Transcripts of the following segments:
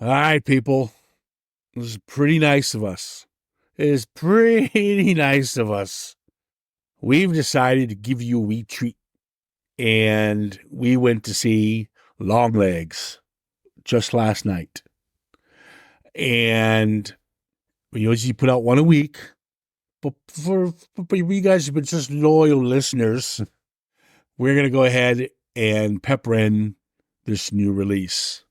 All right, people. This is pretty nice of us. It is pretty nice of us. We've decided to give you a wee treat. And we went to see Longlegs just last night. And we usually put out one a week. But for you guys who've been just loyal listeners, we're going to go ahead and pepper in this new release.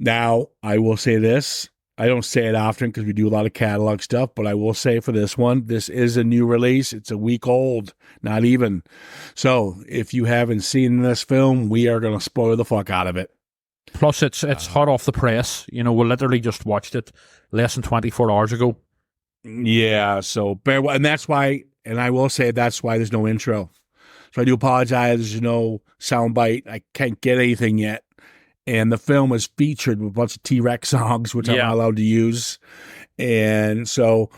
Now, I will say this. I don't say it often because we do a lot of catalog stuff, but I will say for this one, this is a new release. It's a week old, not even. So if you haven't seen this film, we are going to spoil the fuck out of it. Plus, it's hot off the press. You know, we literally just watched it less than 24 hours ago. Yeah, so and that's why, and I will say that's why there's no intro. So I do apologize. There's no soundbite. I can't get anything yet. And the film was featured with a bunch of T-Rex songs, which I'm not allowed to use. And so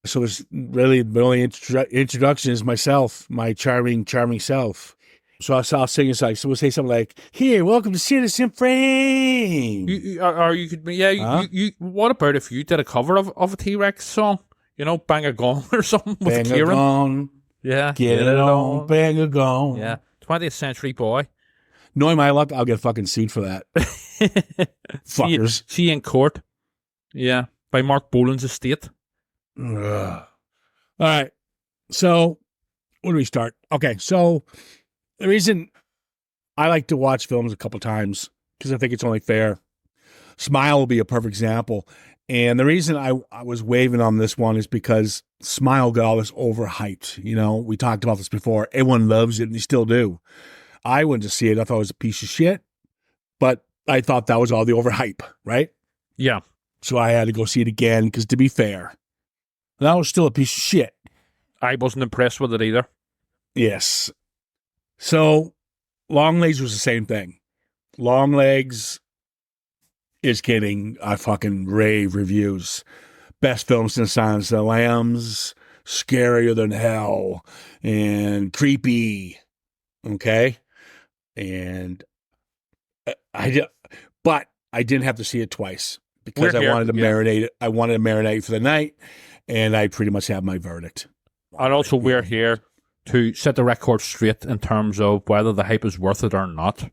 it's really the only introduction is myself, my charming self. So I'll sing it like, so we'll say something like, "Here, welcome to Citizen Frame." Or you could, you. What about if you did a cover of a T-Rex song? You know, "Bang a Gong" or something with Bang a gong. Yeah, get it on, bang a gong. Yeah, 20th Century Boy. Knowing my luck, I'll get fucking sued for that. Fuckers. See in court. Yeah, by Mark Bolan's estate. All right. So, where do we start? Okay, so the reason I like to watch films a couple times, because I think it's only fair. Smile will be a perfect example. And the reason I was waving on this one is because Smile got all this overhyped. You know, we talked about this before. Everyone loves it, and they still do. I went to see it. I thought it was a piece of shit, but I thought that was all the overhype, right? Yeah. So I had to go see it again because, to be fair, that was still a piece of shit. I wasn't impressed with it either. Yes. So Longlegs was the same thing. Longlegs is getting fucking rave reviews. Best film since Silence of the Lambs, scarier than hell, and creepy. Okay? And I didn't have to see it twice because I wanted to marinate it. I wanted to marinate for the night, and I pretty much have my verdict. And also, we're here to set the record straight in terms of whether the hype is worth it or not.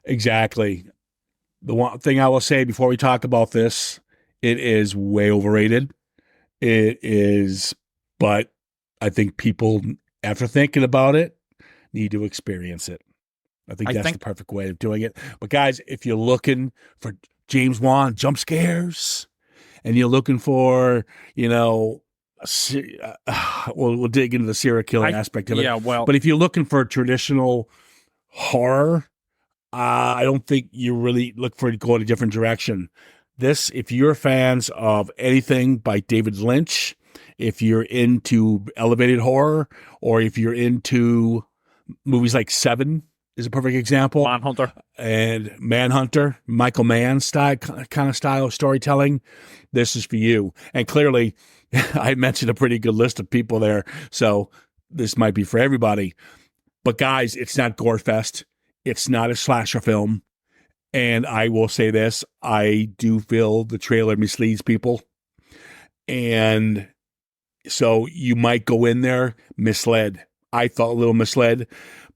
Exactly. The one thing I will say before we talk about this, it is way overrated. It is, but I think people, after thinking about it, need to experience it. I think that's the perfect way of doing it. But guys, if you're looking for James Wan jump scares, and you're looking for, you know, we'll dig into the serial killer aspect of it. Yeah, well, but if you're looking for traditional horror, I don't think you really look for it to go in a different direction. This, if you're fans of anything by David Lynch, if you're into elevated horror, or if you're into movies like Seven, is a perfect example. Manhunter, Michael Mann style of storytelling. This is for you. And clearly, I mentioned a pretty good list of people there, so this might be for everybody. But guys, it's not Gorefest. It's not a slasher film. And I will say this, I do feel the trailer misleads people. And so you might go in there misled. I felt a little misled.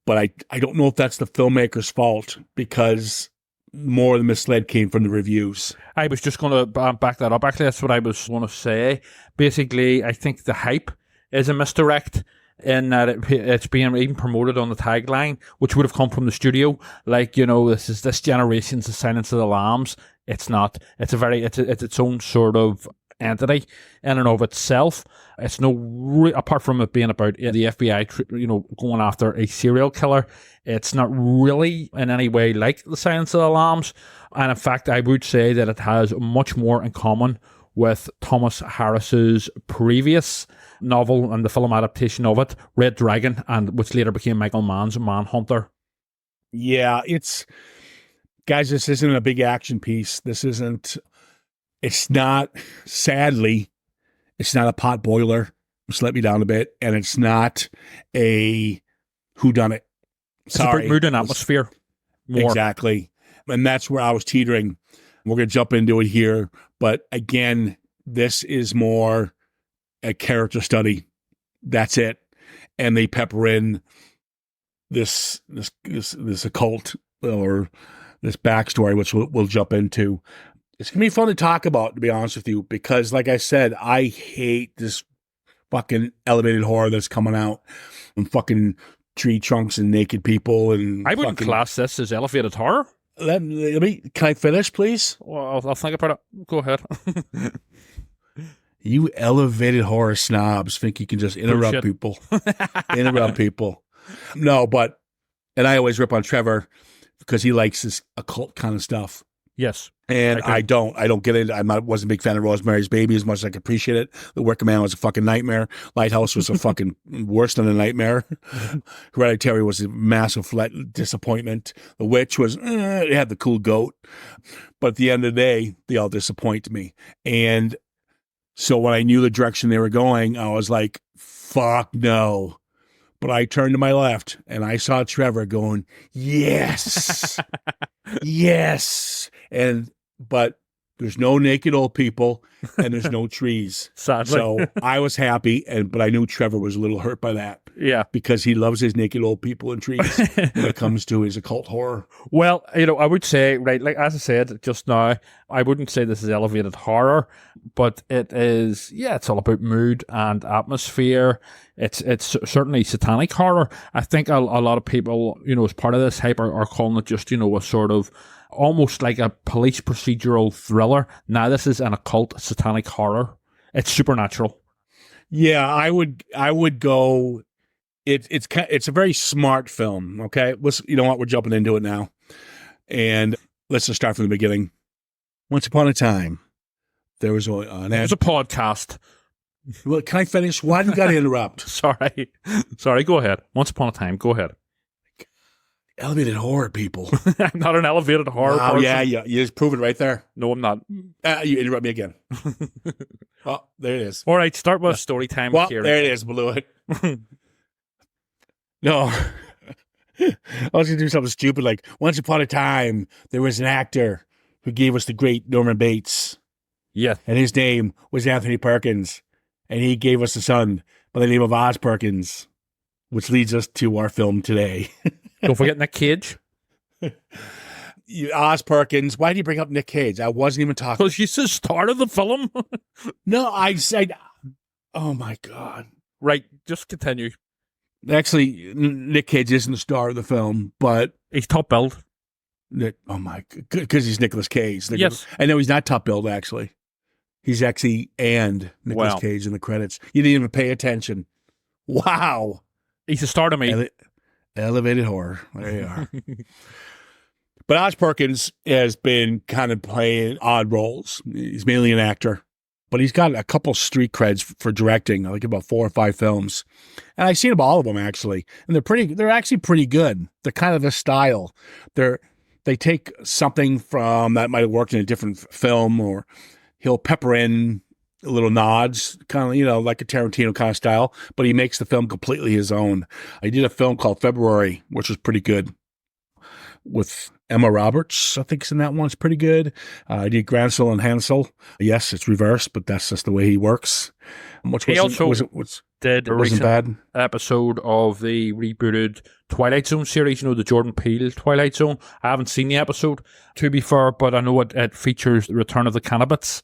But I don't know if that's the filmmaker's fault, because more of the misled came from the reviews. I was just going to back that up. Actually, that's what I was going to say. Basically, I think the hype is a misdirect in that it's being even promoted on the tagline, which would have come from the studio. Like, you know, this is this generation's The Silence of the Lambs. It's not. It's it's its own sort of entity in and of itself. It's apart from it being about the FBI, going after a serial killer, it's not really in any way like The Silence of the Lambs. And in fact, I would say that it has much more in common with Thomas Harris's previous novel and the film adaptation of it, Red Dragon, and which later became Michael Mann's Manhunter. Yeah, guys, this isn't a big action piece. Sadly, it's not a pot boiler. Just let me down a bit. And it's not a whodunit. It's about mood and atmosphere. More. Exactly. And that's where I was teetering. We're going to jump into it here. But again, this is more a character study. That's it. And they pepper in this occult or this backstory, which we'll jump into. It's going to be fun to talk about, to be honest with you, because like I said, I hate this fucking elevated horror that's coming out and fucking tree trunks and naked people. And I wouldn't class this as elevated horror. Can I finish, please? Well, I'll think about it. Go ahead. You elevated horror snobs think you can just interrupt people. Interrupt people. No, and I always rip on Trevor because he likes this occult kind of stuff. Yes. And I don't get it. Wasn't a big fan of Rosemary's Baby as much as I could appreciate it. The Wicker Man was a fucking nightmare. Lighthouse was a fucking worse than a nightmare. Hereditary was a massive disappointment. The Witch was, it had the cool goat. But at the end of the day, they all disappoint me. And so when I knew the direction they were going, I was like, fuck no. But I turned to my left and I saw Trevor going, yes, yes. But there's no naked old people and there's no trees. Sadly. So I was happy, but I knew Trevor was a little hurt by that. Yeah. Because he loves his naked old people and trees when it comes to his occult horror. Well, I would say, right, like as I said just now, I wouldn't say this is elevated horror, but it is, it's all about mood and atmosphere. It's certainly satanic horror. I think a lot of people, as part of this hype are calling it just, a sort of almost like a police procedural thriller. Now this is an occult satanic horror. It's supernatural. Yeah, I would go. It's a very smart film. Okay, you know what? We're jumping into it now, and let's just start from the beginning. Once upon a time, there was an ad. It was a podcast. Well, can I finish? Why do you got to interrupt? Sorry. Go ahead. Once upon a time. Go ahead. Elevated horror people. I'm not an elevated horror person. Oh, yeah. You just prove it right there. No, I'm not. You interrupt me again. Oh, there it is. All right, start with story time. Well, Ciaran. there it is. Blew it. No. I was going to do something stupid like, once upon a time, there was an actor who gave us the great Norman Bates. Yeah. And his name was Anthony Perkins. And he gave us a son by the name of Oz Perkins, which leads us to our film today. Don't forget Nick Cage. Oz Perkins. Why did you bring up Nick Cage? I wasn't even talking. Because he's the star of the film. No, I said, oh my God. Right, just continue. Actually, Nick Cage isn't the star of the film, but he's top billed. Oh my, because he's Nicolas Cage. Yes. I know he's not top billed, actually. He's actually Nicolas Cage in the credits. You didn't even pay attention. Wow. He's a star to me. Elevated horror. There you are. But Oz Perkins has been kind of playing odd roles. He's mainly an actor, but he's got a couple street creds for directing, like about 4 or 5 films. And I've seen all of them, actually. And they're actually pretty good. They're kind of a style. They take something from that might have worked in a different film, or he'll pepper in little nods, kind of, like a Tarantino kind of style, but he makes the film completely his own. I did a film called February, which was pretty good, with Emma Roberts, I think, is in that one. It's pretty good. I did Gransel and Hansel. Yes, it's reversed, but that's just the way he works. He also did a recent episode of the rebooted Twilight Zone series, the Jordan Peele Twilight Zone. I haven't seen the episode, to be fair, but I know it features the return of the Cannabits,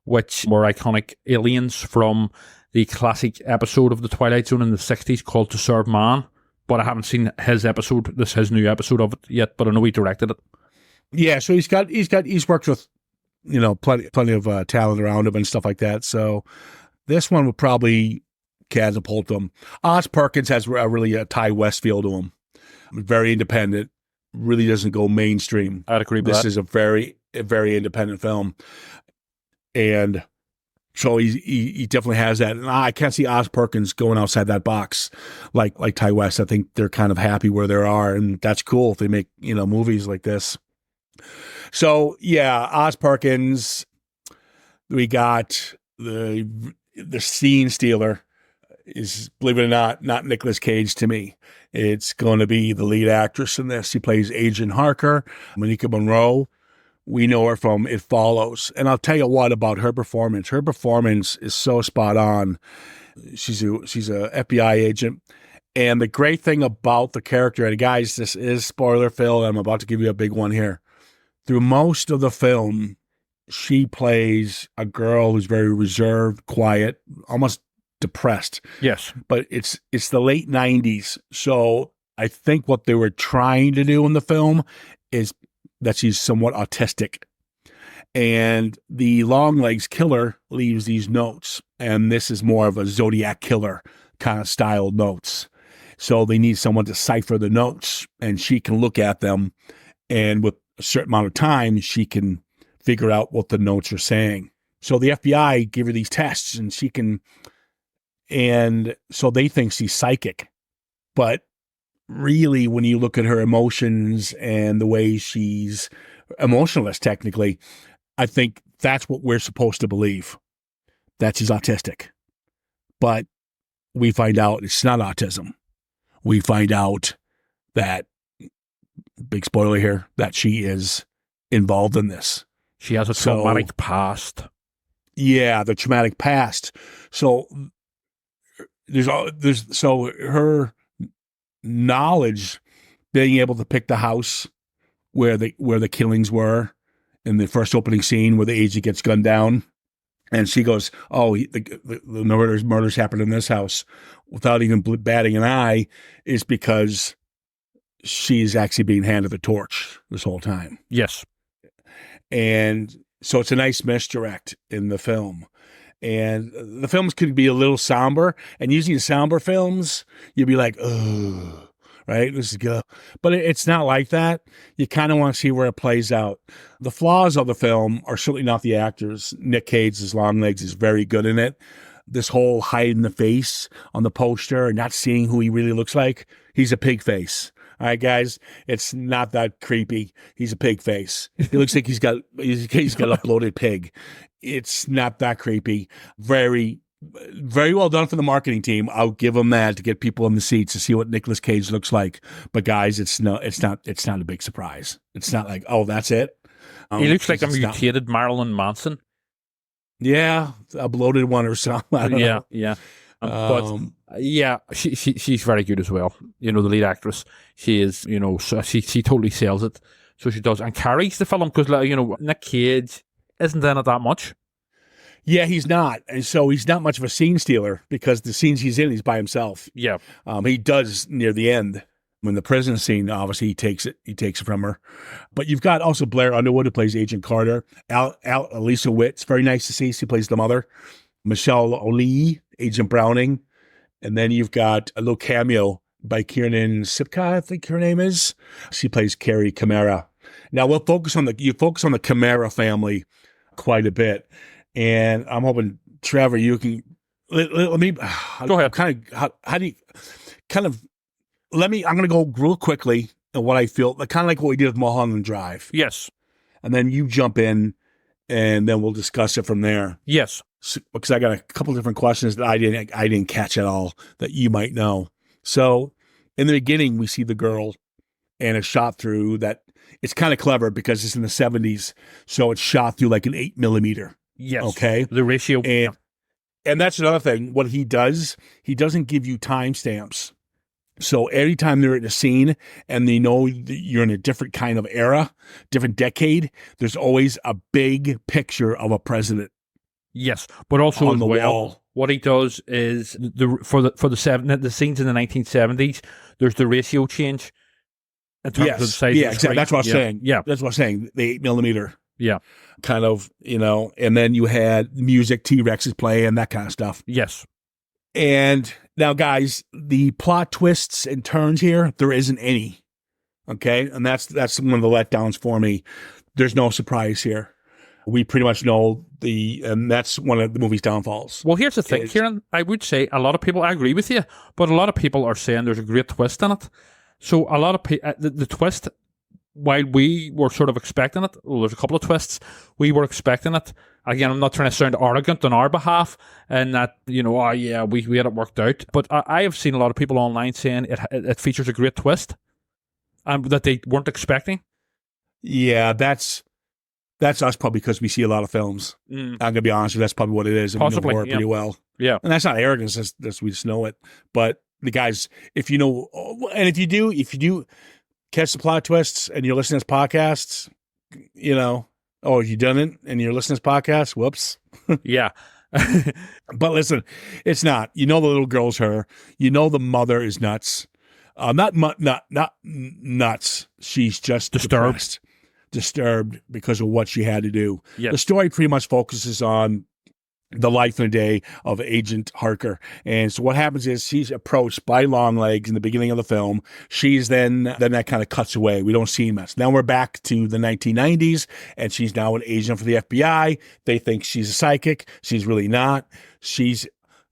which were iconic aliens from the classic episode of the Twilight Zone in the 60s called To Serve Man. But I haven't seen his new episode of it yet, but I know he directed it. Yeah, so he's worked with, plenty of talent around him and stuff like that. So this one would probably catapult him. Oz Perkins has a Ty West feel to him. Very independent, really doesn't go mainstream. I'd agree with that. This is a very independent film. And so he definitely has that. And I can't see Oz Perkins going outside that box like Ty West. I think they're kind of happy where they are, and that's cool if they make, movies like this. So, yeah, Oz Perkins, we got the scene stealer is, believe it or not Nicolas Cage to me. It's going to be the lead actress in this. She plays Agent Harker, Monica Monroe, We know her from It Follows. And I'll tell you what about her performance. Her performance is so spot on. She's a FBI agent. And the great thing about the character, and guys, this is spoiler Phil, I'm about to give you a big one here. Through most of the film, she plays a girl who's very reserved, quiet, almost depressed. Yes. But it's the late 90s. So I think what they were trying to do in the film is that she's somewhat autistic. And the Longlegs killer leaves these notes. And this is more of a Zodiac killer kind of style notes. So they need someone to cipher the notes, and she can look at them. And with a certain amount of time, she can figure out what the notes are saying. So the FBI give her these tests, and she can, and so they think she's psychic. But really, when you look at her emotions and the way she's emotionless, technically, I think that's what we're supposed to believe, that she's autistic. But we find out it's not autism. We find out that, big spoiler here, that she is involved in this. She has a traumatic past. Yeah, the traumatic past. So so her knowledge, being able to pick the house where the killings were in the first opening scene where the agent gets gunned down, and she goes, "Oh, the murders happened in this house," without even batting an eye, is because she's actually being handed the torch this whole time. Yes. And so it's a nice misdirect in the film. And the films could be a little somber, and usually in somber films, you'd be like, "Oh, right, this is good." But it's not like that. You kind of want to see where it plays out. The flaws of the film are certainly not the actors. Nick Cage's Longlegs is very good in it. This whole hiding the face on the poster and not seeing who he really looks like. He's a pig face. All right, guys, it's not that creepy. He's a pig face. He looks like he's got uploaded pig. It's not that creepy. Very, very well done for the marketing team. I'll give them that, to get people in the seats to see what Nicolas Cage looks like. But guys, it's not a big surprise. It's not like, oh, that's it. He looks like a mutated Marilyn Manson. Yeah, a bloated one or something. I don't know. Yeah. But yeah, she's very good as well. You know, the lead actress, she is. You know, so she totally sells it. So she does, and carries the film, because you know, Nick Cage isn't in it that much. Yeah, he's not, and so he's not much of a scene stealer, because the scenes he's in, he's by himself. Yeah, he does near the end. When the prison scene, obviously he takes it from her. But you've got also Blair Underwood, who plays Agent Carter. Elisa Witt's very nice to see. She plays the mother. Michelle O'Lee, Agent Browning. And then you've got a little cameo by Ciaran Sipka, I think her name is. She plays Carrie Camara. Now you focus on the Camara family quite a bit. And I'm hoping, Trevor, you can let me go ahead. I'm going to go real quickly on what I feel, kind of like what we did with Mulholland Drive. Yes. And then you jump in, and then we'll discuss it from there. Yes. So, because I got a couple different questions that I didn't catch at all that you might know. So in the beginning, we see the girl, and it's shot through that. It's kind of clever because it's in the 70s. So it's shot through like an 8mm. Yes. Okay. The ratio. And that's another thing. What he does, he doesn't give you timestamps. So every time they're in a scene and they know you're in a different kind of era, different decade, there's always a big picture of a president. Yes, but also on the wall. What he does is for the scenes in the 1970s, there's the ratio change in terms of the size. Yeah, exactly. That's what I'm saying. Yeah, that's what I'm saying. The 8mm. Yeah, kind of, you know. And then you had music, T-Rex is playing, that kind of stuff. Yes. And now, guys, the plot twists and turns here, there isn't any. Okay? And that's one of the letdowns for me. There's no surprise here. We pretty much know and that's one of the movie's downfalls. Well, here's the thing, Ciaran. I would say a lot of people, I agree with you, but a lot of people are saying there's a great twist in it. So a lot of people, the twist, while we were sort of expecting it, well, there's a couple of twists, we were expecting it. Again, I'm not trying to sound arrogant on our behalf, and that, you know, we had it worked out. But I have seen a lot of people online saying it features a great twist, that they weren't expecting. Yeah, that's That's us probably because we see a lot of films. I'm gonna be honest with you, that's probably what it is. And Possibly, we know horror pretty well. Yeah. And that's not arrogance, that's we just know it. But the guys, if you know, and if you do catch the plot twists and you're listening to podcasts, you know, you done it and you're listening to podcasts, whoops. Yeah. But listen, it's not. You know the little girl's her. You know the mother is nuts. Not nuts. She's just disturbed because of what she had to do. Yes. The story pretty much focuses on the life and the day of Agent Harker. And so what happens is she's approached by Longlegs in the beginning of the film. She's then that kind of cuts away. We don't see much. Now we're back to the 1990s, and she's now an agent for the FBI. They think she's a psychic. She's really not.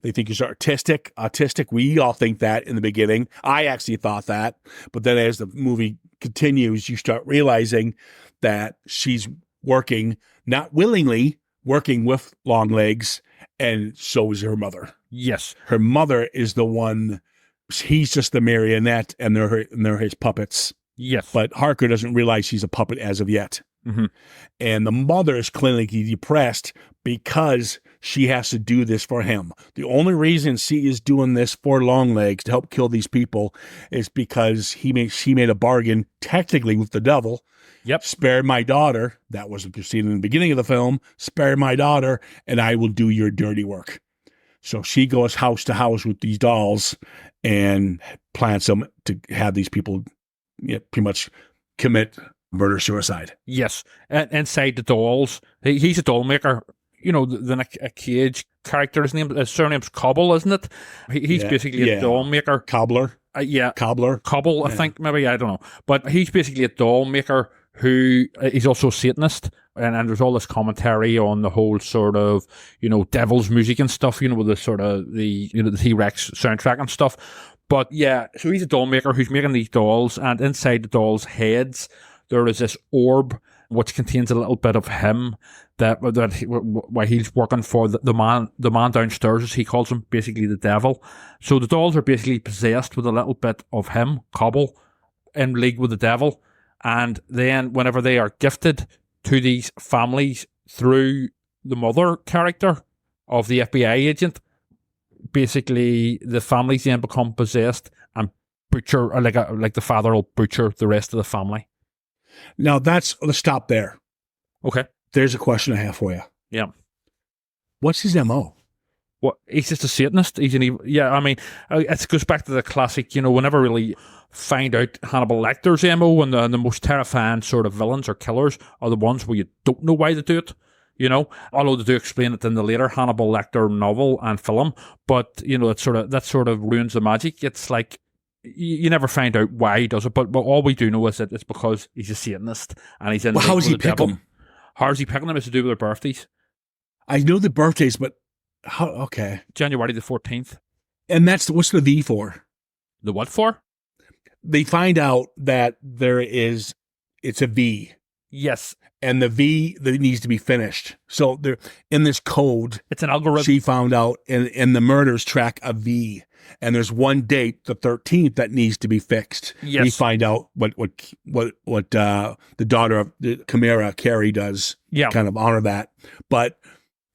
They think she's autistic. We all think that in the beginning. I actually thought that. But then as the movie continues, you start realizing that she's working, not willingly, working with Longlegs, and so is her mother. Yes. Her mother is the one, he's just the marionette, and they're his puppets. Yes. But Harker doesn't realize she's a puppet as of yet. Mm-hmm. And the mother is clinically depressed because she has to do this for him. The only reason she is doing this for Longlegs to help kill these people is because she made a bargain, technically with the devil. Yep. Spare my daughter. That was seen in the beginning of the film. Spare my daughter, and I will do your dirty work. So she goes house to house with these dolls and plants them to have these people pretty much commit murder-suicide. Yes. And inside the dolls, he's a doll maker. You know, a Cage character, his surname's Cobble, isn't it? He's basically a doll maker. Cobbler. Cobble, I think, maybe, I don't know. But he's basically a doll maker who he's also a Satanist. And there's all this commentary on the whole sort of, devil's music and stuff, with the sort of the T-Rex soundtrack and stuff. But yeah, so he's a doll maker who's making these dolls, and inside the dolls' heads, there is this orb which contains a little bit of him while he's working for the man downstairs, as he calls him, basically the devil. So the dolls are basically possessed with a little bit of him, Cobble, in league with the devil. And then whenever they are gifted to these families through the mother character of the FBI agent, basically the families then become possessed and butcher, or like the father will butcher the rest of the family. Now let's stop there. Okay. There's a question I have for you. Yeah. What's his MO? What, he's just a Satanist. He's an evil. Yeah, I mean, it goes back to the classic. We never really find out Hannibal Lecter's MO, and the most terrifying sort of villains or killers are the ones where you don't know why they do it. Although they do explain it in the later Hannibal Lecter novel and film, but that sort of ruins the magic. It's like you never find out why he does it, but all we do know is that it's because he's a Satanist and he's in. Well, how does he pick them? How does he pick them? Is to do with their birthdays. I know the birthdays, but how? Okay, January the 14th. And what's the V for? The what for? They find out that it's a V. Yes. And the V that needs to be finished. So they're in this code. It's an algorithm. She found out, and the murders track a V. And there's one date, the 13th, that needs to be fixed. Yes. We find out what the daughter of Chimera, Carrie, does. Yeah. Kind of honor that. But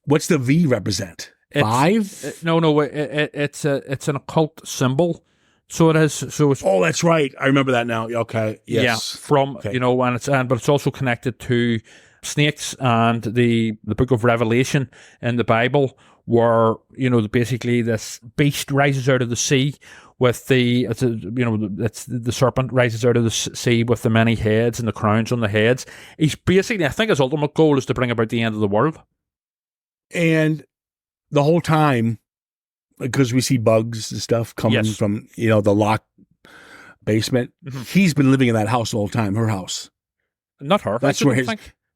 what's the V represent? 5? No. It's an occult symbol. So it is. So it's. Oh, that's right. I remember that now. Okay. Yes. Yeah. But it's also connected to snakes and the Book of Revelation in the Bible, where basically this beast rises out of the sea with the serpent rises out of the sea with the many heads and the crowns on the heads. He's basically, I think, his ultimate goal is to bring about the end of the world. And the whole time, because we see bugs and stuff coming from the locked basement, he's been living in that house the whole time. Her house, not her. That's where his.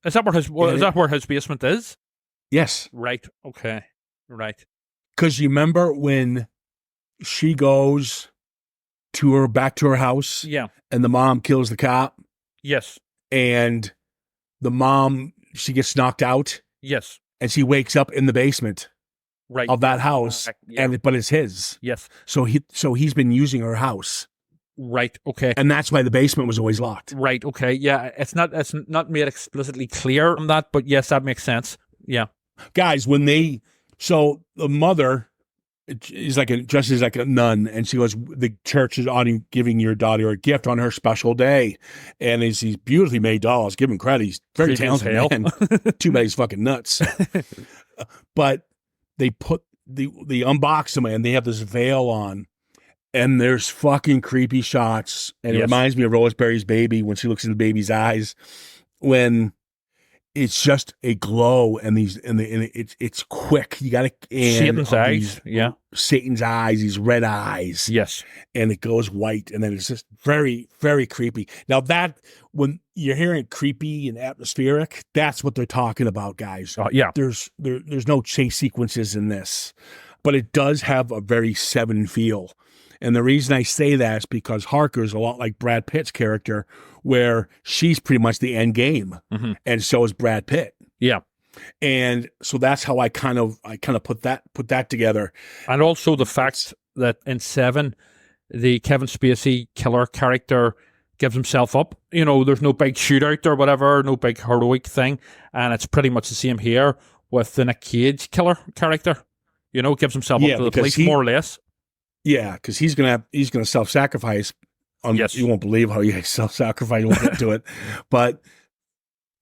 Is that where his basement is? Yes. Right. Okay. Right. Because you remember when she goes back to her house? Yeah. And the mom kills the cop? Yes. And the mom, she gets knocked out? Yes. And she wakes up in the basement of that house, but it's his. Yes. So he's been using her house. Right. Okay. And that's why the basement was always locked. Right. Okay. Yeah. It's not made explicitly clear on that, but yes, that makes sense. Yeah. Guys, so the mother is dresses like a nun, and she goes, the church is on giving your daughter a gift on her special day. And it's these beautifully made dolls. Give him credit. He's very talented, man. Too bad he's fucking nuts. But they unbox them and they have this veil on. And there's fucking creepy shots. And it reminds me of Roseberry's baby when she looks in the baby's eyes. When it's just a glow, and it's quick. You got to Satan's eyes, Satan's eyes, these red eyes, yes, and it goes white, and then it's just very, very creepy. Now that when you're hearing creepy and atmospheric, that's what they're talking about, guys. There's no chase sequences in this, but it does have a very Seven feel. And the reason I say that is because Harker's a lot like Brad Pitt's character, where she's pretty much the end game, and so is Brad Pitt. Yeah, and so that's how I kind of put that together. And also the fact that in Seven, the Kevin Spacey killer character gives himself up. You know, there's no big shootout or whatever, no big heroic thing, and it's pretty much the same here with the Nick Cage killer character. You know, gives himself up to the police, more or less. Yeah, because he's gonna self-sacrifice. Yes, you won't believe how he self-sacrificed. We'll get to it, but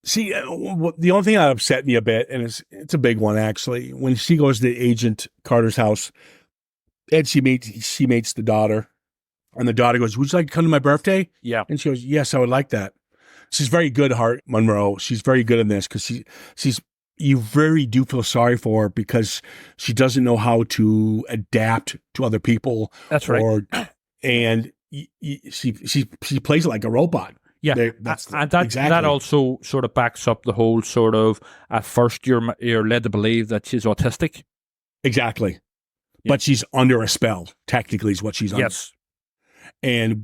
see, the only thing that upset me a bit, and it's a big one actually, when she goes to Agent Carter's house, and she meets the daughter, and the daughter goes, "Would you like to come to my birthday?" Yeah, and she goes, "Yes, I would like that." She's very good, Hart Monroe. She's very good in this because she's. You really do feel sorry for her because she doesn't know how to adapt to other people. That's right. And she plays it like a robot. Yeah, that also sort of backs up the whole sort of, at first you're led to believe that she's autistic. Exactly. Yeah. But she's under a spell, technically, is what she's under. Yes.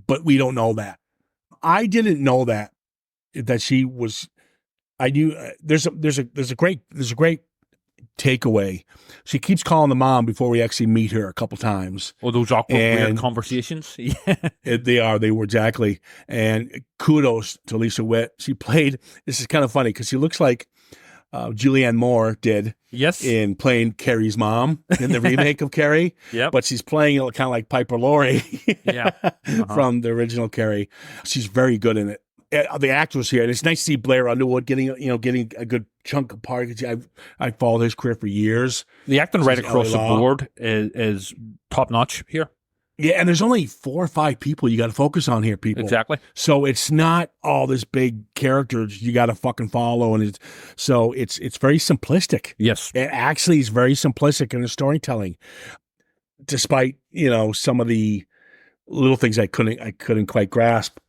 But we don't know that. I didn't know that she was. I knew there's a great takeaway. She keeps calling the mom before we actually meet her a couple times. Oh, those awkward weird conversations. Yeah, they were exactly. And kudos to Lisa Witt. She played. This is kind of funny because she looks like Julianne Moore did. Yes, in playing Carrie's mom in the remake of Carrie. Yeah, but she's playing it kind of like Piper Laurie. Yeah, from the original Carrie. She's very good in it. The actress here, and it's nice to see Blair Underwood getting a good chunk of part. I followed his career for years. The acting right across the board is top notch here. Yeah, and there's only 4 or 5 people you got to focus on here, people. Exactly. So it's not all this big characters you got to fucking follow, and it's very simplistic. Yes, it actually is very simplistic in the storytelling, despite some of the little things I couldn't quite grasp.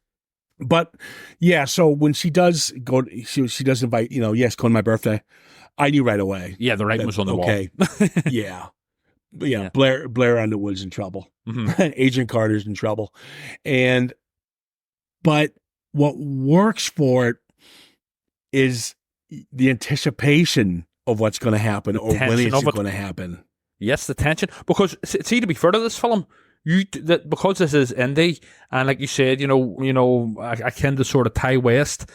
But yeah, so when she does go, she does invite, yes, go to my birthday. I knew right away. Yeah, the writing was on the wall. Yeah. Blair Underwood's in trouble. Agent Carter's in trouble. But what works for it is the anticipation of what's going to happen or when it's going to happen. Yes, the tension. Because, see, to be fair to this film, because this is indie, and like you said, akin to sort of Ty West,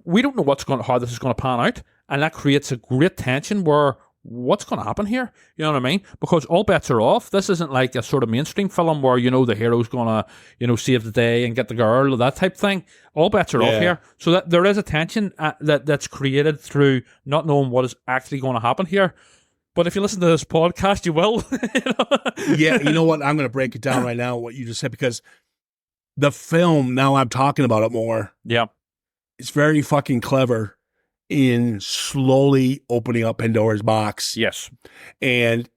we don't know how this is going to pan out, and that creates a great tension where what's going to happen here? You know what I mean? Because all bets are off. This isn't like a sort of mainstream film where the hero's going to save the day and get the girl or that type thing. All bets are off here, so that there is a tension that's created through not knowing what is actually going to happen here. But if you listen to this podcast, you will. Yeah, you know what? I'm going to break it down right now, what you just said, because the film, now I'm talking about it more. Yeah. It's very fucking clever in slowly opening up Pandora's box. Yes. And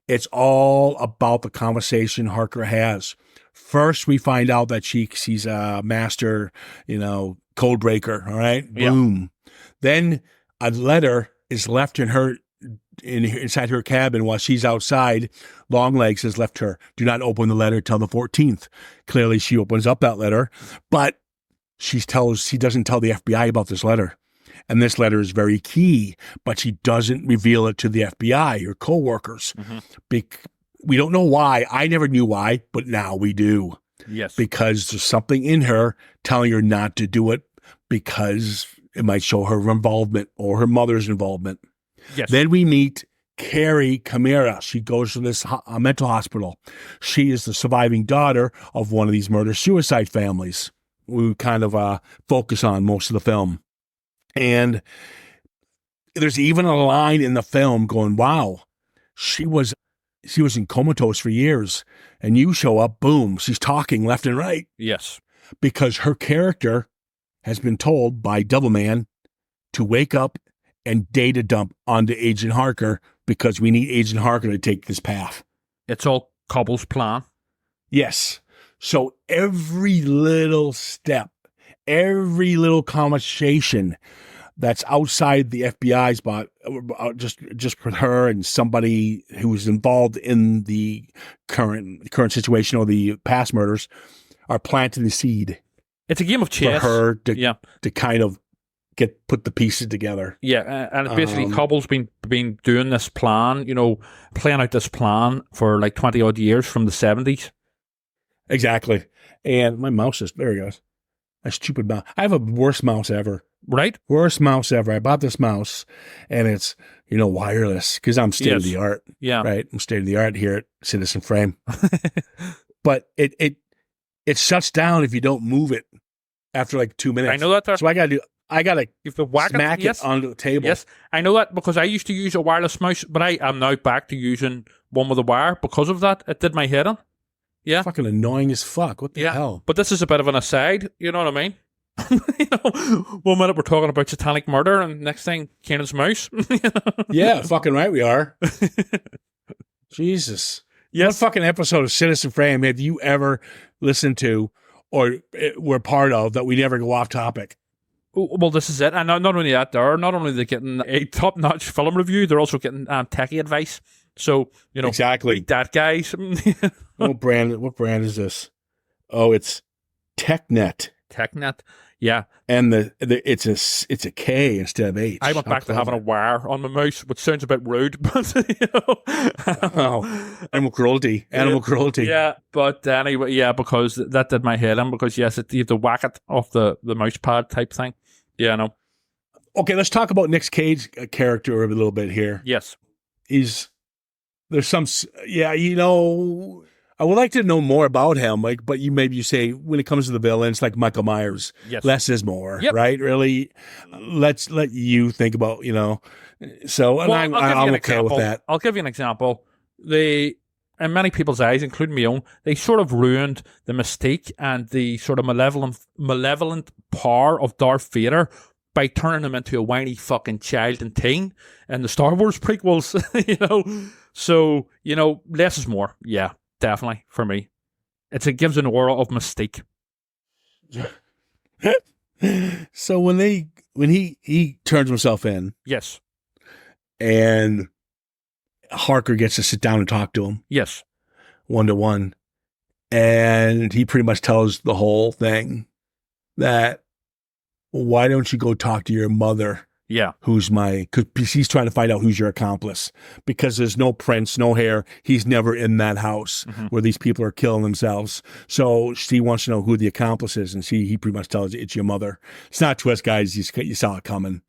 it's all about the conversation Harker has. First, we find out that she's a master, code breaker. All right. Yeah. Boom. Then a letter is left inside her cabin while she's outside. Longlegs has left her. Do not open the letter till the 14th. Clearly, she opens up that letter, but she doesn't tell the FBI about this letter. And this letter is very key, but she doesn't reveal it to the FBI or co-workers. We don't know why. I never knew why, but now we do. Yes. because there's something in her telling her not to do it because it might show her involvement or her mother's involvement. Yes. Then we meet Carrie Camara. She goes to this mental hospital. She is the surviving daughter of one of these murder-suicide families we kind of focus on most of the film. And there's even a line in the film going, wow, she was in comatose for years. And you show up, boom, she's talking left and right. Yes. Because her character has been told by Doubleman to wake up and data dump onto Agent Harker because we need Agent Harker to take this path. It's all Cobble's plan. Yes. So every little step, every little conversation that's outside the FBI's bot, just with her and somebody who's involved in the current situation or the past murders, are planting the seed. It's a game of chess. For her to kind of put the pieces together. Yeah, and basically Cobble's been doing this plan, playing out this plan for like 20 odd years from the 70s. Exactly. And my mouse there he goes. A stupid mouse. I have a worst mouse ever. Right? Worst mouse ever. I bought this mouse and it's, wireless because I'm state of the art. Yeah. Right. I'm state of the art here at Citizen Frame. But it shuts down if you don't move it after like 2 minutes. I know that. So I got to you have to whack smack it onto the table. Yes, I know that because I used to use a wireless mouse, but I am now back to using one with a wire because of that. It did my head in. Yeah. Fucking annoying as fuck. What the hell? But this is a bit of an aside, you know what I mean? 1 minute we're talking about satanic murder and next thing, Keenan's mouse. Yeah, fucking right we are. Jesus. Yes. What fucking episode of Citizen Frame have you ever listened to or were part of that we never go off topic? Well, this is it. And not only that, not only are they getting a top-notch film review, they're also getting techie advice. So, exactly that, guys. What brand is this? Oh, it's TechNet. TechNet, yeah. And it's a K instead of H. I went back to having a wire on my mouse, which sounds a bit rude, but animal cruelty. Yeah, but anyway, yeah, because that did my head in. Because yes, you have to whack it off the mouse pad type thing. Yeah, I know. Okay, let's talk about Nick Cage's character a little bit here. Yes, there's some, I would like to know more about him, but you say when it comes to the villains, like Michael Myers, yes. Less is more, right? Really, let's let you think about, So, and I'm okay with that. I'll give you an example. In many people's eyes, including my own, they sort of ruined the mystique and the sort of malevolent power of Darth Vader by turning him into a whiny fucking child and teen in the Star Wars prequels, So, less is more. Yeah, definitely for me. It gives an aura of mystique. So when he turns himself in, yes, and Harker gets to sit down and talk to him, yes, 1-to-1, and he pretty much tells the whole thing that why don't you go talk to your mother? Yeah. Because he's trying to find out who's your accomplice, because there's no prints, no hair. He's never in that house where these people are killing themselves. So she wants to know who the accomplice is, and he pretty much tells you it's your mother. It's not a twist, guys. You saw it coming,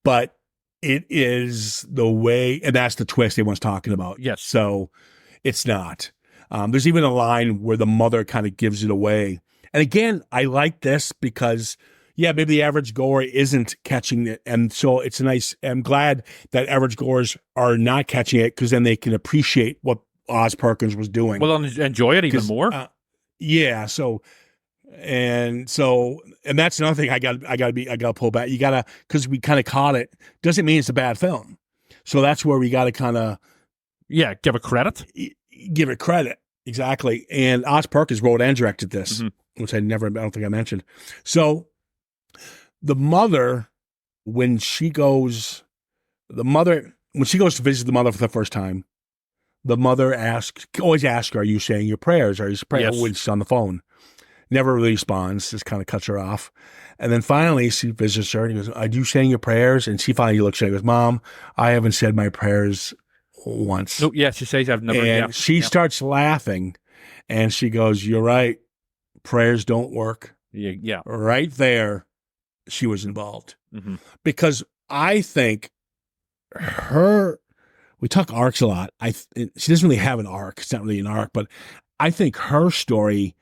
but it is the way, and that's the twist everyone's talking about. Yes. So it's not. There's even a line where the mother kind of gives it away. And again, I like this because maybe the average goer isn't catching it. And so it's I'm glad that average goers are not catching it, because then they can appreciate what Oz Perkins was doing. Well, enjoy it even more. Yeah. And that's another thing I gotta pull back. Because we kind of caught it. Doesn't mean it's a bad film. So that's where we got to kind of. Yeah. Give it credit. Give it credit. Exactly. And Oz Perkins wrote and directed this, which I don't think I mentioned. So, the mother, when she goes to visit the mother for the first time, the mother always asks her, are you saying your prayers? Are you praying? Yes. When she's on the phone. Never really responds, just kind of cuts her off. And then finally she visits her and he goes, are you saying your prayers? And she finally looks at her and goes, Mom, I haven't said my prayers once. No, yeah, she says I've never. And she starts laughing and she goes, you're right. prayers don't work. Yeah. Right there, she was involved. Mm-hmm. Because I think we talk arcs a lot. She doesn't really have an arc. It's not really an arc, but I think her story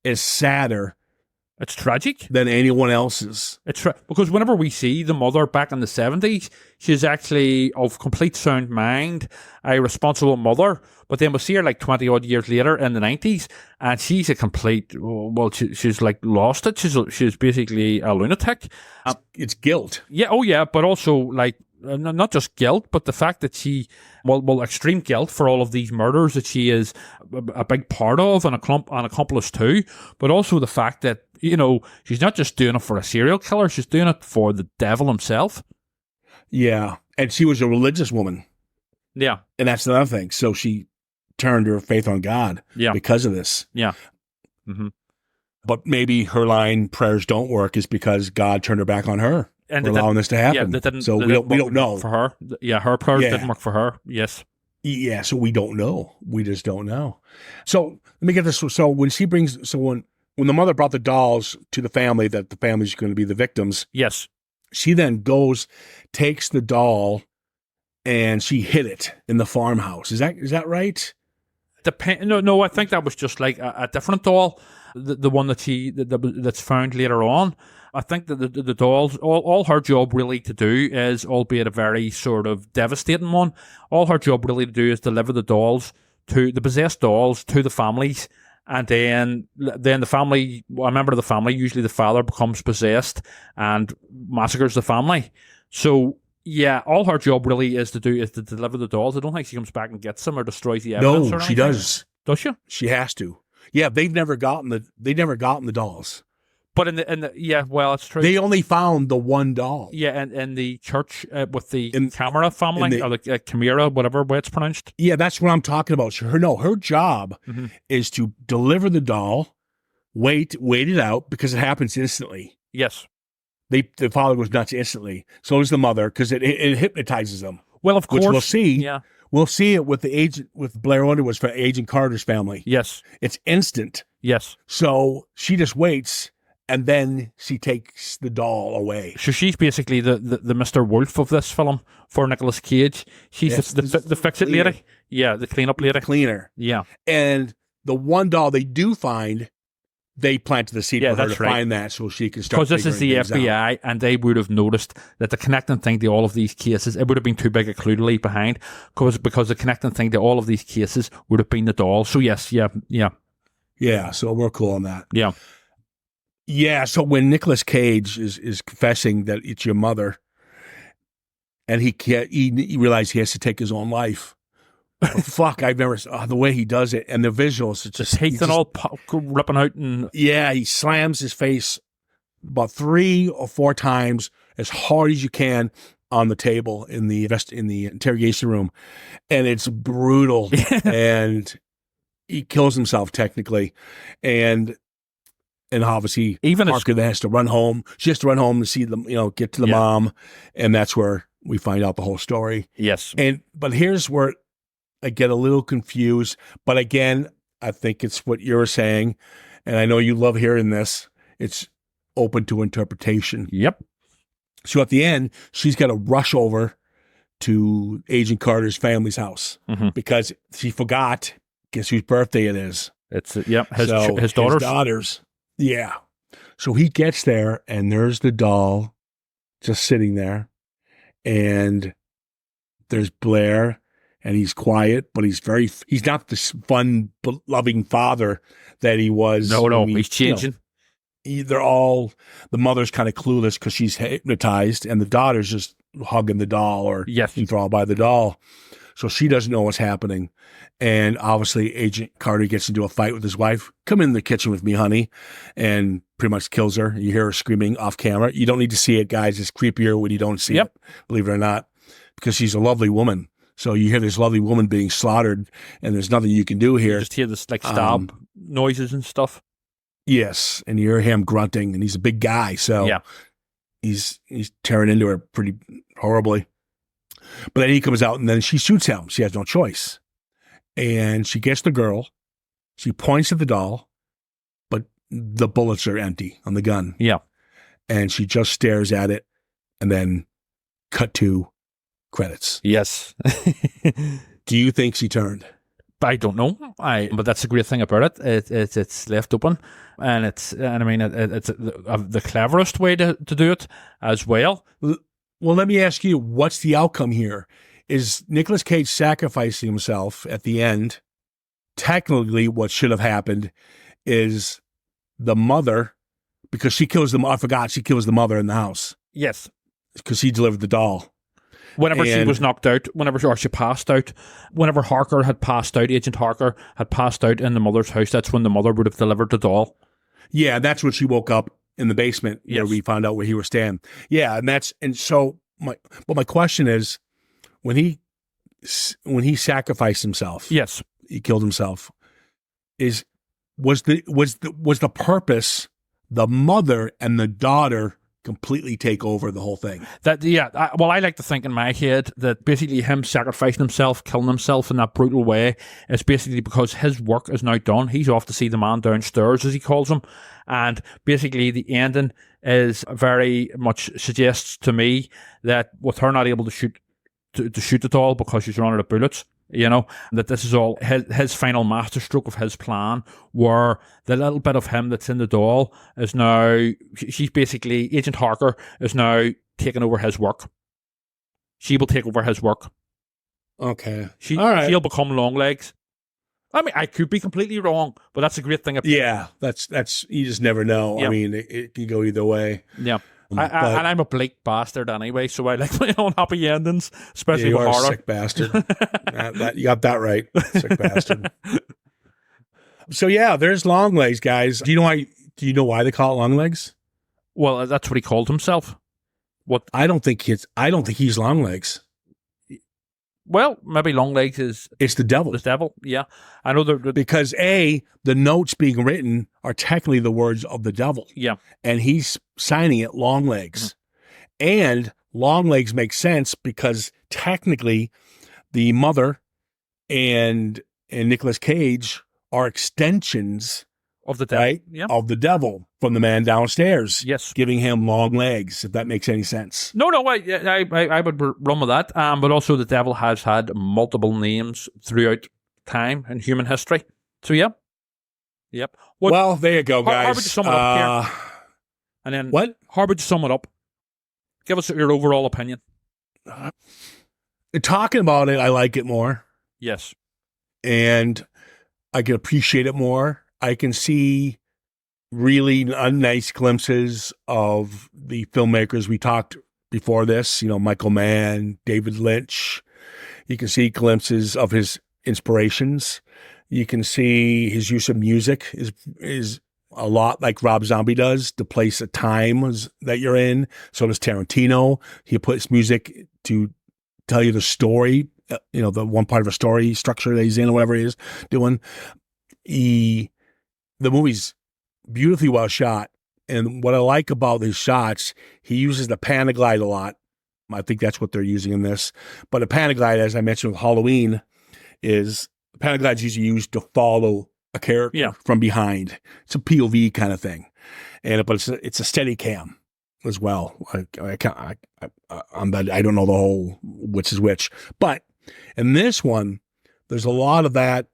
is sadder. It's tragic than anyone else's. Because whenever we see the mother back in the 70s, she's actually of complete sound mind, a responsible mother. But then we see her like 20 odd years later in the 90s, and she's a complete, she's like lost it. She's basically a lunatic. It's guilt. Yeah, oh yeah, but also like, not just guilt, but the fact that she, extreme guilt for all of these murders that she is a big part of and an accomplice to, but also the fact that, she's not just doing it for a serial killer, she's doing it for the devil himself. Yeah, and she was a religious woman. Yeah. And that's another thing. So she turned her faith on God because of this. Yeah. Mm-hmm. But maybe her line, prayers don't work, is because God turned her back on her. And allowing this to happen. Yeah, we don't know. For her. Yeah, her prayers didn't work for her. Yes. Yeah, so we don't know. We just don't know. So let me get this. So when when the mother brought the dolls to the family, that the family's going to be the victims. Yes. She then takes the doll, and she hid it in the farmhouse. Is that right? No, I think that was just like a different doll, the one that's found later on. I think that the dolls, all her job really to do is, albeit a very sort of devastating one, all her job really to do is deliver the possessed dolls to the families. And then the family, a member of the family, usually the father, becomes possessed and massacres the family. So, yeah, all her job really is to deliver the dolls. I don't think she comes back and gets them or destroys the evidence. No, she does. Does she? She has to. Yeah, they've never gotten the dolls. But it's true. They only found the one doll. Yeah, and in the church with the Camera family, or the Chimera, whatever way it's pronounced. Yeah, that's what I'm talking about. Her job is to deliver the doll, wait it out, because it happens instantly. Yes. The father goes nuts instantly. So does the mother, because it hypnotizes them. Well, of course. Which we'll see. Yeah. We'll see it with with Blair Underwood's for Agent Carter's family. Yes. It's instant. Yes. So she just waits, and then she takes the doll away. So she's basically the Mr. Wolf of this film for Nicolas Cage. She's the fix-it lady. Yeah, the clean-up lady. The cleaner. Yeah. And the one doll they do find, they planted the seed for her to find that so she can start. Because this is the FBI, and they would have noticed that the connecting thing to all of these cases, it would have been too big a clue to leave behind, because the connecting thing to all of these cases would have been the doll. So yes, yeah. Yeah, so we're cool on that. Yeah. Yeah, so when Nicolas Cage is confessing that it's your mother, and he realizes he has to take his own life. Fuck, I've never the way he does it, and the visuals. It's just teeth and all ripping out, and he slams his face about 3 or 4 times as hard as you can on the table in the interrogation room, and it's brutal. And he kills himself technically, and obviously even Parker then has to run home. She has to run home to see them, get to the mom, and that's where we find out the whole story. Yes, but here's where I get a little confused, but again, I think it's what you're saying, and I know you love hearing this. It's open to interpretation. Yep. So at the end, she's got to rush over to Agent Carter's family's house because she forgot. Guess whose birthday it is? It's his daughter's. Yeah. So he gets there, and there's the doll just sitting there, and there's Blair. And he's quiet, but he's not this fun, loving father that he was. No, he's changing. The mother's kind of clueless because she's hypnotized, and the daughter's just hugging the doll or enthralled by the doll. So she doesn't know what's happening. And obviously, Agent Carter gets into a fight with his wife. Come in the kitchen with me, honey. And pretty much kills her. You hear her screaming off camera. You don't need to see it, guys. It's creepier when you don't see it, believe it or not, because she's a lovely woman. So you hear this lovely woman being slaughtered, and there's nothing you can do here. You just hear this like stab noises and stuff. Yes, and you hear him grunting, and he's a big guy, so he's tearing into her pretty horribly. But then he comes out, and then she shoots him. She has no choice, and she gets the girl. She points at the doll, but the bullets are empty on the gun. Yeah. And she just stares at it, and then cut to credits. Yes. Do you think she turned? I don't know. But that's the great thing about it. It's left open, and it's the cleverest way to do it as well. Well, let me ask you, what's the outcome here? Is Nicolas Cage sacrificing himself at the end? Technically, what should have happened is the mother, because she kills them. I forgot she kills the mother in the house. Yes, because he delivered the doll. Whenever she was knocked out, or she passed out, whenever Harker had passed out, Agent Harker had passed out in the mother's house, that's when the mother would have delivered the doll. Yeah, that's when she woke up in the basement where we found out where he was staying. Yeah, and so my question is, when he sacrificed himself, yes, he killed himself. Was the purpose the mother and the daughter completely take over the whole thing? I like to think in my head that basically him sacrificing himself, killing himself in that brutal way is basically because his work is now done. He's off to see the man downstairs, as he calls him, and basically the ending is very much suggests to me that with her not able to shoot the doll because she's run out of bullets, that this is all his final masterstroke of his plan, where the little bit of him that's in the doll is now, she's basically, Agent Harker is now taking over his work. She will take over his work. Okay. All right. She'll become Longlegs. I mean, I could be completely wrong, but that's a great thing. Yeah, that's you just never know. Yep. I mean, it can go either way. Yeah. And I'm a bleak bastard anyway, so I like my own happy endings, especially with horror. You're a sick bastard. You got that right, sick bastard. So yeah, there's Longlegs, guys. Do you know why they call it Longlegs? Well, that's what he called himself. What? I don't think he's Longlegs. Well, maybe Longlegs is... It's the devil. The devil, yeah. I know because the notes being written are technically the words of the devil. Yeah. And he's signing it Longlegs. Mm-hmm. And Longlegs makes sense because technically the mother and Nicolas Cage are extensions of the devil, right? Yeah. Of the devil from the man downstairs. Yes. Giving him long legs, if that makes any sense. No, I would run with that. But also the devil has had multiple names throughout time in human history. So, yeah. Yep. Well, there you go, guys. How would you sum it up here? And then, what? How would you sum it up? Give us your overall opinion. Talking about it, I like it more. Yes. And I can appreciate it more. I can see really nice glimpses of the filmmakers we talked before this, Michael Mann, David Lynch. You can see glimpses of his inspirations. You can see his use of music is a lot like Rob Zombie does, to place a time that you're in. So does Tarantino. He puts music to tell you the story, the one part of a story structure that he's in or whatever he is doing. The movie's beautifully well shot. And what I like about his shots, he uses the Panaglide a lot. I think that's what they're using in this. But a Panaglide, as I mentioned with Halloween, is Panaglide's usually used to follow a character from behind. It's a POV kind of thing. But it's a steady cam as well. I don't know the whole which is which. But in this one, there's a lot of that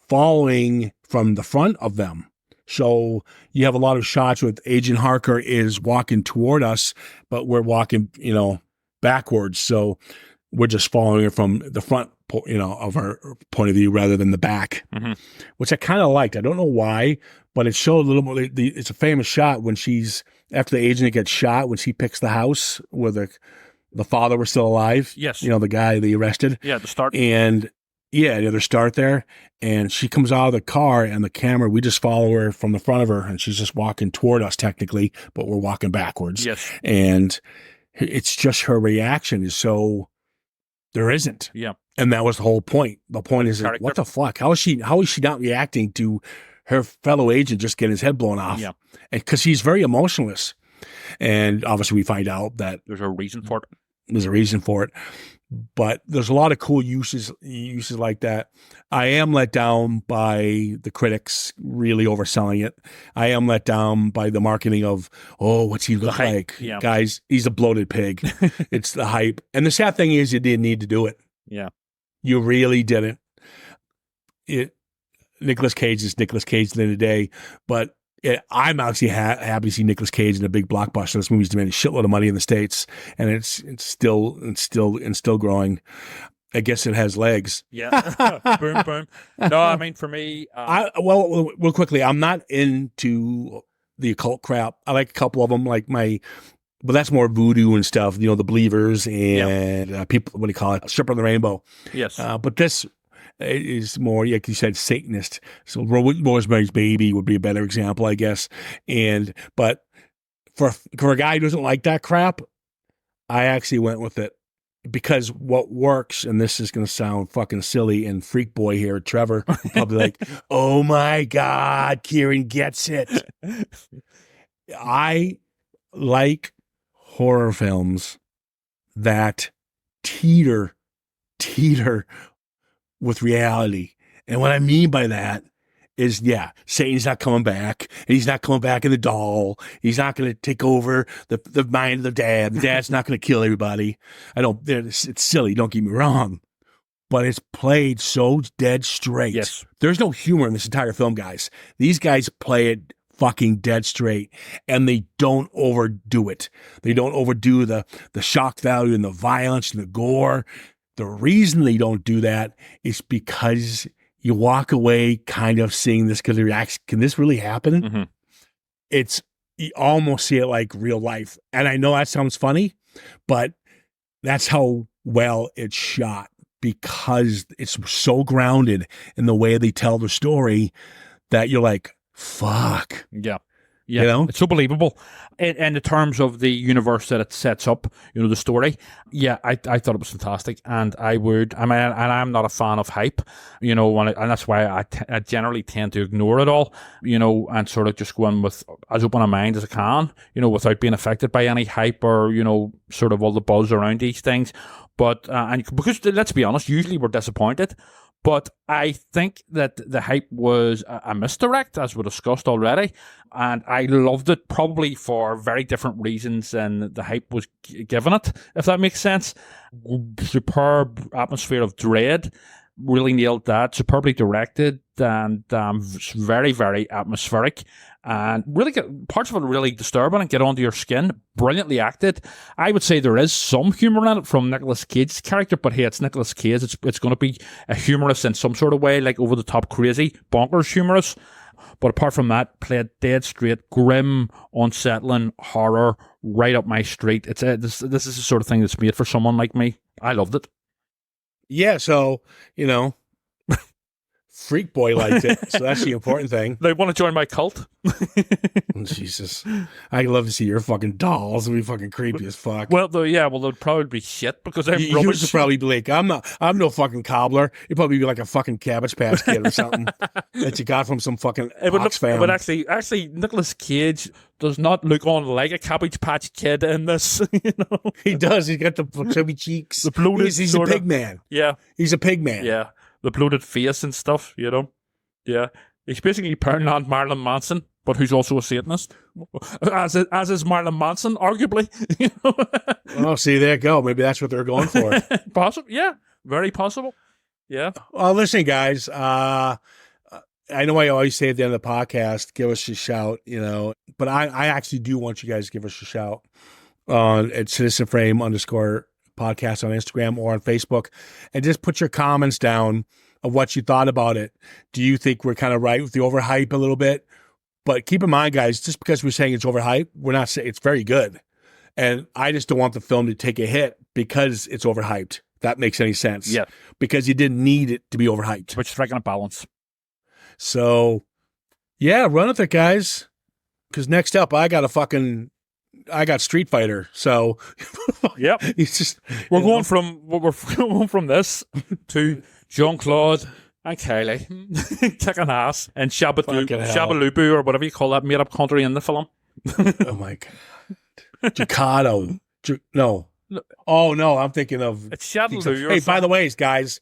following from the front of them. So you have a lot of shots with Agent Harker is walking toward us, but we're walking, backwards. So we're just following her from the front, of our point of view rather than the back, which I kind of liked. I don't know why, but it showed a little more. It's a famous shot when after the agent gets shot, when she picks the house where the father was still alive. Yes. The guy they arrested. Yeah, the start. And yeah, the other start there. And she comes out of the car and the camera, we just follow her from the front of her and she's just walking toward us technically, but we're walking backwards. Yes. And it's just her reaction is so, there isn't. Yeah. And that was the whole point. The point is, what the fuck? How is she not reacting to her fellow agent just getting his head blown off? Yeah. Because he's very emotionless. And obviously we find out that there's a reason for it. There's a reason for it. but there's a lot of cool uses like that. I am let down by the critics really overselling it. I am let down by the marketing of, oh, what's he look like? Yeah. Guys, he's a bloated pig. It's the hype. And the sad thing is you didn't need to do it. Yeah. You really didn't. Nicolas Cage is Nicolas Cage at the end of the day, but I'm actually happy to see Nicolas Cage in a big blockbuster. This movie's demanding a shitload of money in the States, and it's still growing. I guess it has legs. Yeah. Boom, boom. No, I mean, for me... real quickly, I'm not into the occult crap. I like a couple of them, but that's more voodoo and stuff, the believers and people, what do you call it? Stripper on the Rainbow. Yes. But this is more, like you said, Satanist. So Rosemary's Baby would be a better example, I guess. But for a guy who doesn't like that crap, I actually went with it because what works, and this is going to sound fucking silly and freak boy here, Trevor, probably like, oh my God, Ciaran gets it. I like horror films that teeter with reality. And what I mean by that is, Satan's not coming back, and he's not coming back in the doll. He's not going to take over the mind of the dad. The dad's not going to kill everybody. It's silly, don't get me wrong, but it's played so dead straight. Yes. There's no humor in this entire film, guys. These guys play it fucking dead straight, and they don't overdo it. They don't overdo the shock value and the violence and the gore. The reason they don't do that is because you walk away kind of seeing this because can this really happen? Mm-hmm. You almost see it like real life. And I know that sounds funny, but that's how well it's shot, because it's so grounded in the way they tell the story that you're like, fuck. Yeah. Yeah, it's so believable. In the terms of the universe that it sets up, the story. Yeah, I thought it was fantastic, and I'm not a fan of hype, and that's why I generally tend to ignore it all, and sort of just go in with as open a mind as I can, without being affected by any hype or, sort of all the buzz around these things. But, and because let's be honest, usually we're disappointed. But I think that the hype was a misdirect, as we discussed already, and I loved it probably for very different reasons than the hype was given it, if that makes sense. Superb atmosphere of dread, really nailed that. Superbly directed and very, very atmospheric. And really parts of it really disturbing and get onto your skin. Brilliantly acted. I would say there is some humour in it from Nicolas Cage's character, but hey, it's Nicolas Cage. It's going to be a humorous in some sort of way, like over the top, crazy, bonkers humorous. But apart from that, played dead straight, grim, unsettling horror, right up my street. This is the sort of thing that's made for someone like me. I loved it. Yeah, so Freak Boy liked it, so that's the important thing. They want to join my cult? Jesus. I'd love to see your fucking dolls. It'd be fucking creepy as fuck. Well, they'd probably be shit because I'm you rubbish. Would probably be like, I'm no fucking cobbler. You'd probably be like a fucking Cabbage Patch Kid or something that you got from some fucking Oxfam. But actually, Nicolas Cage does not look on like a Cabbage Patch Kid in this. He does. He's got the chubby cheeks. The bloated he's a pig man. Yeah. He's a pig man. Yeah. The bloated face and stuff, Yeah. He's basically paranoid Marilyn Manson, but who's also a Satanist. As is Marilyn Manson, arguably. Oh, see, there you go. Maybe that's what they're going for. Possible, yeah. Very possible. Yeah. Well, listen, guys. I know I always say at the end of the podcast, give us a shout, but I actually do want you guys to give us a shout at citizenframe_ podcast on Instagram or on Facebook, and just put your comments down of what you thought about it. Do you think we're kind of right with the overhype a little bit? But keep in mind, guys, just because we're saying it's overhyped, we're not saying it's very good. And I just don't want the film to take a hit because it's overhyped. If that makes any sense. Yeah. Because you didn't need it to be overhyped. Which striking a balance. So, yeah, run with it, guys. Because next up, I got Street Fighter, so yep. We're going from this to Jean-Claude and Kylie kicking ass and Shabalubu or whatever you call that made up country in the film. Oh my God, Jacado. No, Oh no, I'm thinking of. It's Chattanooga. Hey, by the way, guys,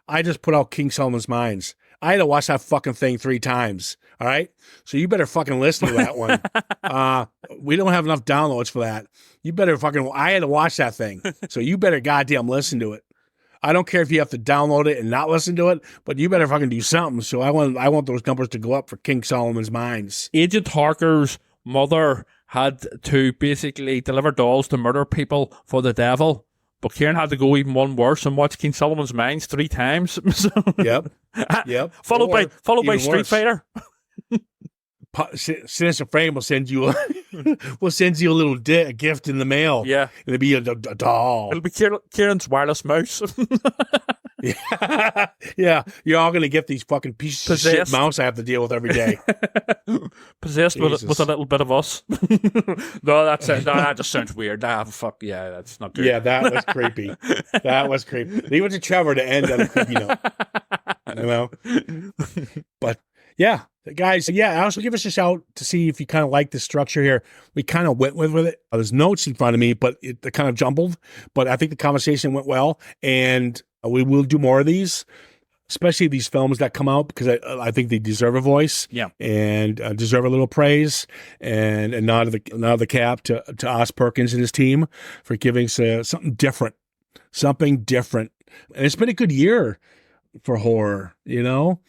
I just put out King Solomon's Mines. I had to watch that fucking thing 3 times. All right, so you better fucking listen to that one. We don't have enough downloads for that. You better fucking. I had to watch that thing, so you better goddamn listen to it. I don't care if you have to download it and not listen to it, but you better fucking do something. So I want those numbers to go up for King Solomon's Mines. Agent Harker's mother had to basically deliver dolls to murder people for the devil. But Ciaran had to go even one worse and watch King Solomon's Mines 3 times. Yep. Followed by Street worse. Fighter. Sinister Frame will send you a little gift in the mail. Yeah. It'll be a doll. It'll be Ciaran's wireless mouse. Yeah. You're all going to get these fucking pieces of shit mouse I have to deal with every day. Possessed with a little bit of us. No, that just sounds weird. Fuck, yeah, that's not good. Yeah, that was creepy. Leave it to Trevor to end on a creepy note. You know? But yeah, guys, also give us a shout to see if you kind of like the structure here. We kind of went with it. There's notes in front of me, but they're kind of jumbled. But I think the conversation went well, and we will do more of these, especially these films that come out, because I think they deserve a voice, and deserve a little praise, and nod of the cap to Os Perkins and his team for giving us something different. And it's been a good year for horror, you know.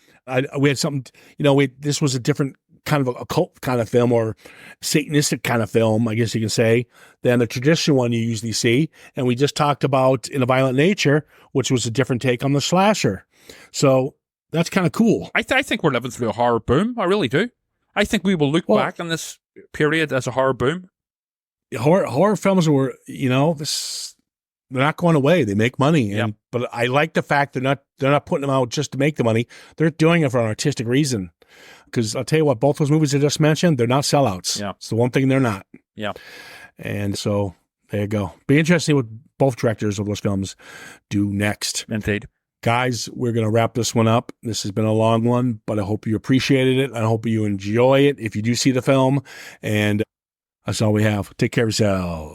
We had something, you know. This was a different kind of occult kind of film, or Satanistic kind of film, I guess you can say, than the traditional one you usually see. And we just talked about In a Violent Nature, which was a different take on the slasher. So that's kind of cool. I think we're living through a horror boom. I really do. I think we will look back on this period as a horror boom. Horror films were, you know, they're not going away. They make money, but I like the fact they're not putting them out just to make the money. They're doing it for an artistic reason. Because I'll tell you what, both those movies I just mentioned, they're not sellouts. Yeah, it's the one thing they're not. Yeah, and so there you go. Be interesting what both directors of those films do next. Indeed. Guys, we're going to wrap this one up. This has been a long one, but I hope you appreciated it. I hope you enjoy it if you do see the film. And that's all we have. Take care of yourself.